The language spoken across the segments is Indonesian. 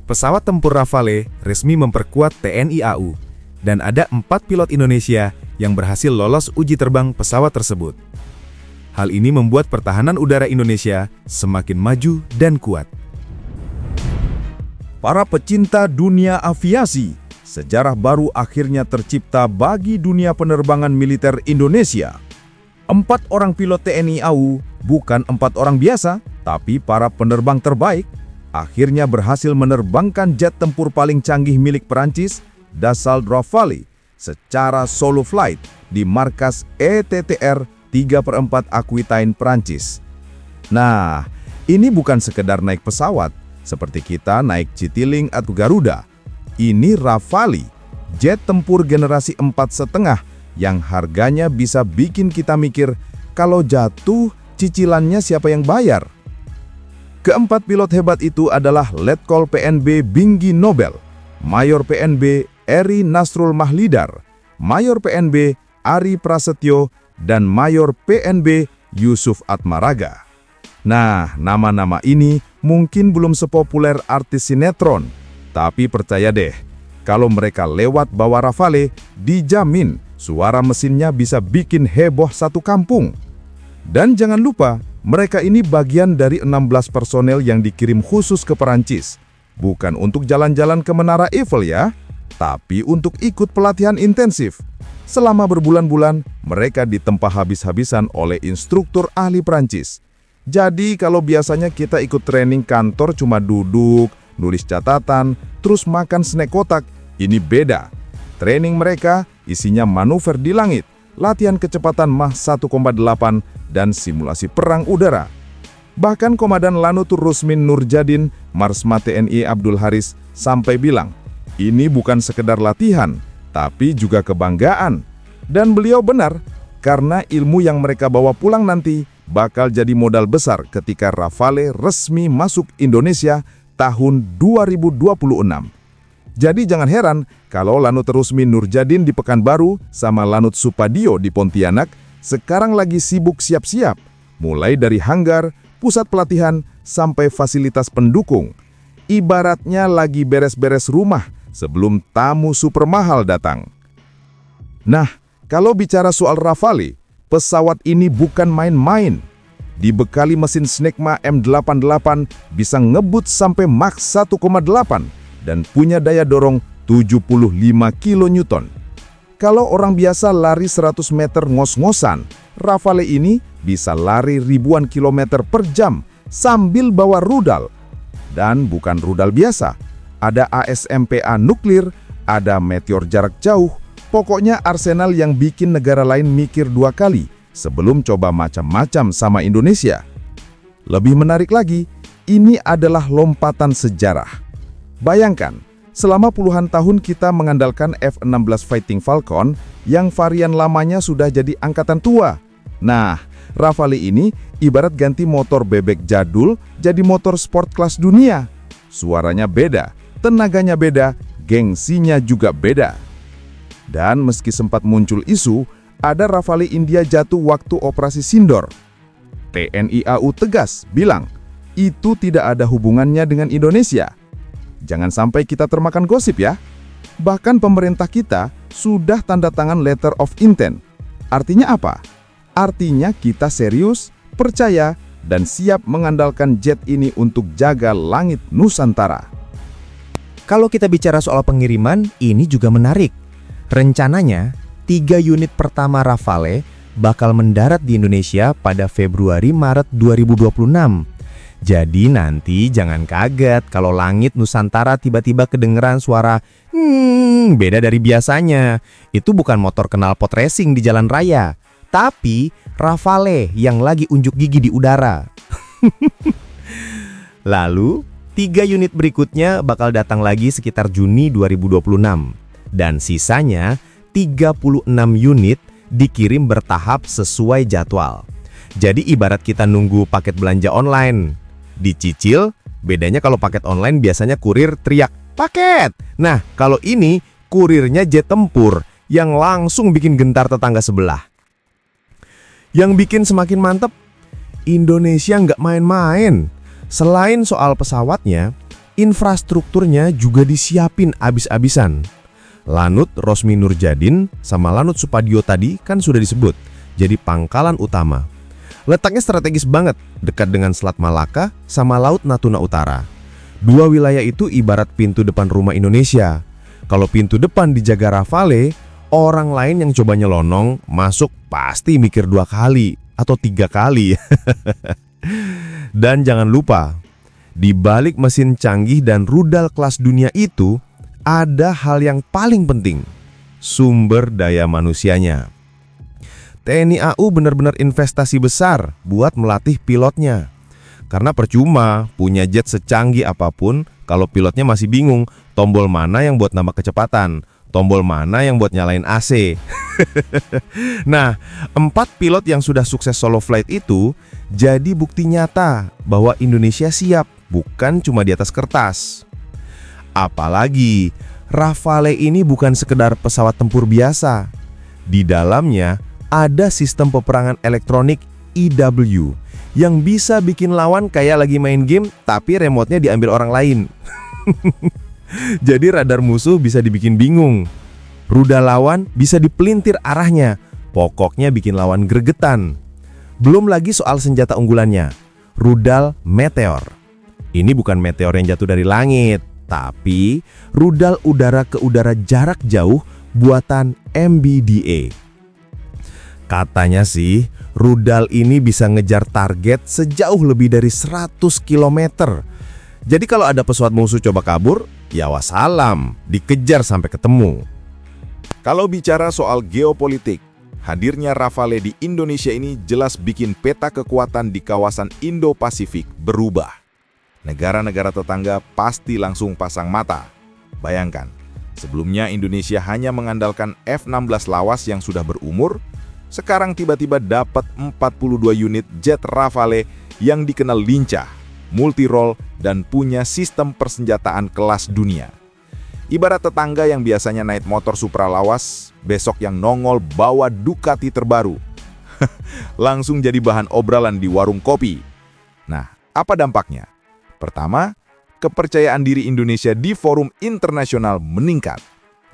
Pesawat tempur Rafale resmi memperkuat TNI AU, dan ada 4 pilot Indonesia yang berhasil lolos uji terbang pesawat tersebut. Hal ini membuat pertahanan udara Indonesia semakin maju dan kuat. Para pecinta dunia aviasi, sejarah baru akhirnya tercipta bagi dunia penerbangan militer Indonesia. 4 orang pilot TNI AU bukan 4 orang biasa, tapi para penerbang terbaik, akhirnya berhasil menerbangkan jet tempur paling canggih milik Perancis, Dassault Rafale, secara solo flight di markas ETTR 3/4 Aquitaine, Perancis. Nah, ini bukan sekedar naik pesawat, seperti kita naik Citylink atau Garuda. Ini Rafale, jet tempur generasi 4,5 yang harganya bisa bikin kita mikir, kalau jatuh, cicilannya siapa yang bayar? Keempat pilot hebat itu adalah Letkol PNB Binggi Nobel, Mayor PNB Eri Nasrul Mahlidar, Mayor PNB Ari Prasetyo, dan Mayor PNB Yusuf Atmaraga. Nah, nama-nama ini mungkin belum sepopuler artis sinetron, tapi percaya deh, kalau mereka lewat bawa Rafale, dijamin suara mesinnya bisa bikin heboh satu kampung. Dan jangan lupa, mereka ini bagian dari 16 personel yang dikirim khusus ke Perancis. Bukan untuk jalan-jalan ke Menara Eiffel ya, tapi untuk ikut pelatihan intensif. Selama berbulan-bulan, mereka ditempa habis-habisan oleh instruktur ahli Perancis. Jadi kalau biasanya kita ikut training kantor cuma duduk, nulis catatan, terus makan snack kotak, ini beda. Training mereka isinya manuver di langit, latihan kecepatan Mach 1,8, dan simulasi perang udara. Bahkan Komandan Lanut Rusmin Nurjadin, Marsma TNI Abdul Haris, sampai bilang, ini bukan sekedar latihan, tapi juga kebanggaan. Dan beliau benar, karena ilmu yang mereka bawa pulang nanti bakal jadi modal besar ketika Rafale resmi masuk Indonesia tahun 2026. Jadi jangan heran kalau Lanut Rusmin Nurjadin di Pekanbaru sama Lanut Supadio di Pontianak sekarang lagi sibuk siap-siap, mulai dari hanggar, pusat pelatihan, sampai fasilitas pendukung. Ibaratnya lagi beres-beres rumah sebelum tamu super mahal datang. Nah, kalau bicara soal Rafale, pesawat ini bukan main-main. Dibekali mesin Snecma M88 bisa ngebut sampai Mach 1,8 dan punya daya dorong 75 kN. Kalau orang biasa lari 100 meter ngos-ngosan, Rafale ini bisa lari ribuan kilometer per jam sambil bawa rudal. Dan bukan rudal biasa, ada ASMPA nuklir, ada meteor jarak jauh, pokoknya arsenal yang bikin negara lain mikir 2 kali sebelum coba macam-macam sama Indonesia. Lebih menarik lagi, ini adalah lompatan sejarah. Bayangkan, selama puluhan tahun kita mengandalkan F-16 Fighting Falcon yang varian lamanya sudah jadi angkatan tua. Nah, Rafale ini ibarat ganti motor bebek jadul jadi motor sport kelas dunia. Suaranya beda, tenaganya beda, gengsinya juga beda. Dan meski sempat muncul isu, ada Rafale India jatuh waktu operasi Sindor. TNI AU tegas bilang, itu tidak ada hubungannya dengan Indonesia. Jangan sampai kita termakan gosip ya. Bahkan pemerintah kita sudah tanda tangan letter of intent. Artinya apa? Artinya kita serius, percaya, dan siap mengandalkan jet ini untuk jaga langit Nusantara. Kalau kita bicara soal pengiriman, ini juga menarik. Rencananya, 3 unit pertama Rafale bakal mendarat di Indonesia pada Februari-Maret 2026. Jadi nanti jangan kaget kalau langit Nusantara tiba-tiba kedengeran suara beda dari biasanya. Itu bukan motor knalpot racing di jalan raya, tapi Rafale yang lagi unjuk gigi di udara. Lalu, 3 unit berikutnya bakal datang lagi sekitar Juni 2026. Dan sisanya 36 unit dikirim bertahap sesuai jadwal. Jadi ibarat kita nunggu paket belanja online. Dicicil, bedanya kalau paket online biasanya kurir teriak, "Paket!" Nah, kalau ini kurirnya jet tempur yang langsung bikin gentar tetangga sebelah. Yang bikin semakin mantep, Indonesia nggak main-main. Selain soal pesawatnya, infrastrukturnya juga disiapin abis-abisan. Lanut Rosmi Nurjadin sama Lanut Supadio tadi kan sudah disebut jadi pangkalan utama. Letaknya strategis banget, dekat dengan Selat Malaka sama Laut Natuna Utara. Dua wilayah itu ibarat pintu depan rumah Indonesia. Kalau pintu depan dijaga Rafale, orang lain yang coba nyelonong masuk pasti mikir 2 kali atau 3 kali. Dan jangan lupa, di balik mesin canggih dan rudal kelas dunia itu, ada hal yang paling penting, sumber daya manusianya. TNI AU benar-benar investasi besar buat melatih pilotnya. Karena percuma punya jet secanggih apapun kalau pilotnya masih bingung tombol mana yang buat nambah kecepatan, tombol mana yang buat nyalain AC. Nah, 4 pilot yang sudah sukses solo flight itu jadi bukti nyata bahwa Indonesia siap, bukan cuma di atas kertas. Apalagi, Rafale ini bukan sekedar pesawat tempur biasa. Di dalamnya ada sistem peperangan elektronik EW yang bisa bikin lawan kayak lagi main game tapi remote-nya diambil orang lain. Jadi radar musuh bisa dibikin bingung. Rudal lawan bisa dipelintir arahnya. Pokoknya bikin lawan gregetan. Belum lagi soal senjata unggulannya, rudal meteor. Ini bukan meteor yang jatuh dari langit, tapi rudal udara ke udara jarak jauh buatan MBDA. Katanya sih, rudal ini bisa ngejar target sejauh lebih dari 100 km. Jadi kalau ada pesawat musuh coba kabur, ya wassalam, dikejar sampai ketemu. Kalau bicara soal geopolitik, hadirnya Rafale di Indonesia ini jelas bikin peta kekuatan di kawasan Indo-Pasifik berubah. Negara-negara tetangga pasti langsung pasang mata. Bayangkan, sebelumnya Indonesia hanya mengandalkan F-16 lawas yang sudah berumur, sekarang tiba-tiba dapat 42 unit jet Rafale yang dikenal lincah, multi-role, dan punya sistem persenjataan kelas dunia. Ibarat tetangga yang biasanya naik motor Supra lawas, besok yang nongol bawa Ducati terbaru. Langsung jadi bahan obrolan di warung kopi. Nah, apa dampaknya? Pertama, kepercayaan diri Indonesia di forum internasional meningkat.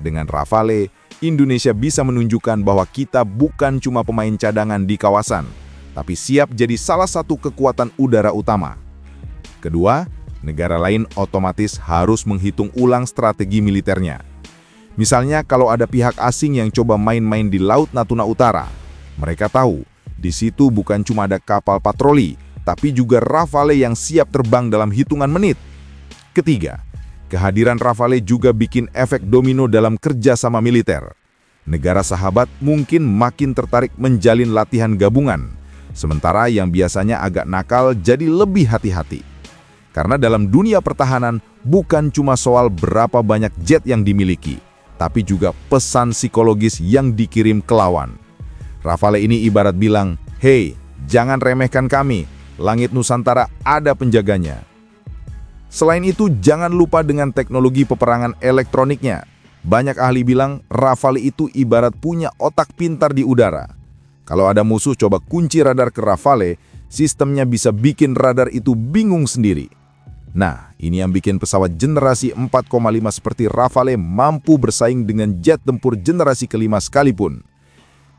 Dengan Rafale, Indonesia bisa menunjukkan bahwa kita bukan cuma pemain cadangan di kawasan, tapi siap jadi salah satu kekuatan udara utama. Kedua, negara lain otomatis harus menghitung ulang strategi militernya. Misalnya kalau ada pihak asing yang coba main-main di Laut Natuna Utara, mereka tahu di situ bukan cuma ada kapal patroli, tapi juga Rafale yang siap terbang dalam hitungan menit. Ketiga, kehadiran Rafale juga bikin efek domino dalam kerjasama militer. Negara sahabat mungkin makin tertarik menjalin latihan gabungan, sementara yang biasanya agak nakal jadi lebih hati-hati. Karena dalam dunia pertahanan bukan cuma soal berapa banyak jet yang dimiliki, tapi juga pesan psikologis yang dikirim ke lawan. Rafale ini ibarat bilang, "Hei, jangan remehkan kami, langit Nusantara ada penjaganya." Selain itu, jangan lupa dengan teknologi peperangan elektroniknya. Banyak ahli bilang Rafale itu ibarat punya otak pintar di udara. Kalau ada musuh coba kunci radar ke Rafale, sistemnya bisa bikin radar itu bingung sendiri. Nah, ini yang bikin pesawat generasi 4,5 seperti Rafale mampu bersaing dengan jet tempur generasi kelima sekalipun.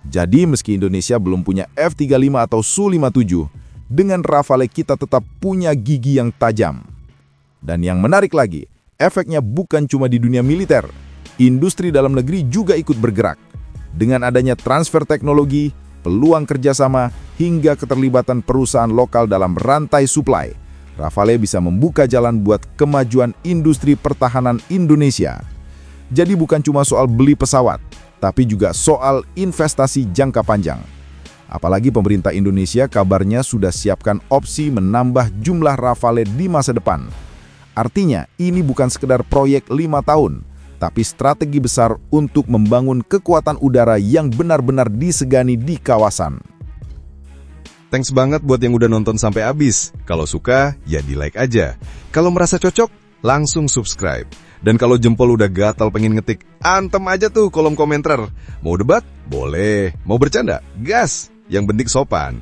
Jadi meski Indonesia belum punya F-35 atau Su-57, dengan Rafale kita tetap punya gigi yang tajam. Dan yang menarik lagi, efeknya bukan cuma di dunia militer. Industri dalam negeri juga ikut bergerak. Dengan adanya transfer teknologi, peluang kerjasama, hingga keterlibatan perusahaan lokal dalam rantai suplai, Rafale bisa membuka jalan buat kemajuan industri pertahanan Indonesia. Jadi bukan cuma soal beli pesawat, tapi juga soal investasi jangka panjang. Apalagi pemerintah Indonesia kabarnya sudah siapkan opsi menambah jumlah Rafale di masa depan. Artinya, ini bukan sekedar proyek 5 tahun, tapi strategi besar untuk membangun kekuatan udara yang benar-benar disegani di kawasan. Thanks banget buat yang udah nonton sampai habis. Kalau suka, ya di-like aja. Kalau merasa cocok, langsung subscribe. Dan kalau jempol udah gatal pengen ngetik, antem aja tuh kolom komentar. Mau debat? Boleh. Mau bercanda? Gas! Yang penting sopan.